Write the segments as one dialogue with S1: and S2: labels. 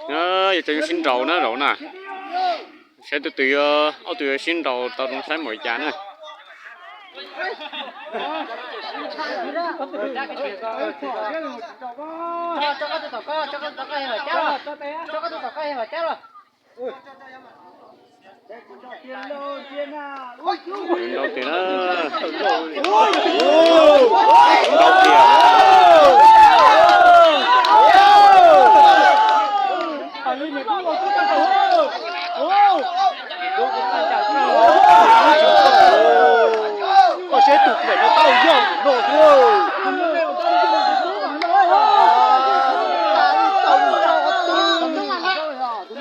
S1: giờ cho xin rầu nó rầu nè sẽ từ xin rầu tao cũng sẽ mỗi chán này đầu tiên
S2: sẽ tụt về nó tao dòng nổ thôi.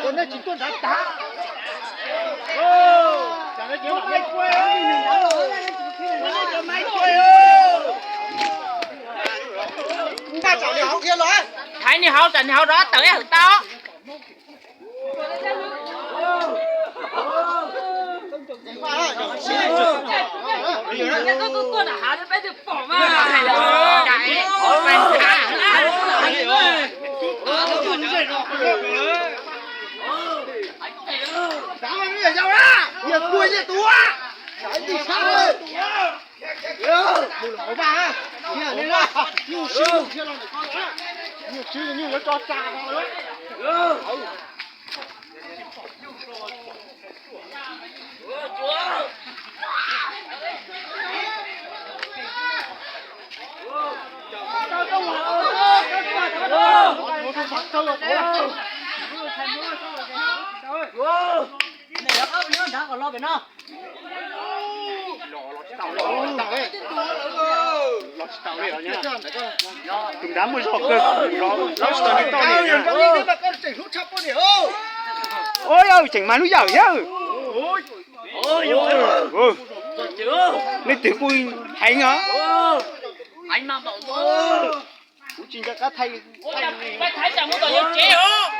S2: Con nó chỉ tuần đá đá. Chẳng nó chịu máy quay ơi. Nó chịu máy quay ơi. Ta chọn đi học kia rồi.
S3: thấy đi học tình học đó tới hử to. Con đã há bé được bỏ mà. Cái bạn thả.
S2: Đá mà bây giờ đâu á? Nhiệt đuôi nhiệt túa. Cái gì sao ơi? Đừng nói bà. Kia lên ra. Nhiều sư kia là con á. Nhiều sư như nó cho trà vào đấy. Chúng đám mới giọt cơ, nó sẽ đi to nhỉ? Ôi ơi, chỉnh mà núi dở nhá. Ôi, lên tiếng vui hay nhá.
S3: Anh mà bảo tôi.
S2: Chính ra cá thay.
S3: Bé thái chẳng muốn tao như chế hả?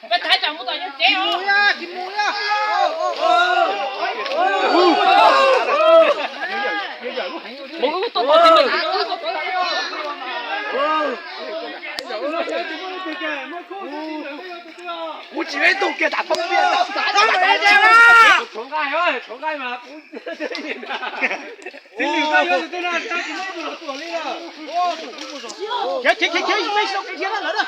S3: Bé thái chẳng muốn tao như chế hả?
S2: Kim mũi á.
S3: Mỗi tôi bỏ thì mình.
S2: Ủa chỉ biết tụ kia đã không biết.
S3: Không phải thế mà.
S4: Trốn gai ơi, trốn gai mà. Xin đừng gai ơi, thế nào ta chỉ nói một tuổi đi à.
S2: Chế, mấy số cái kia nó lớn rồi.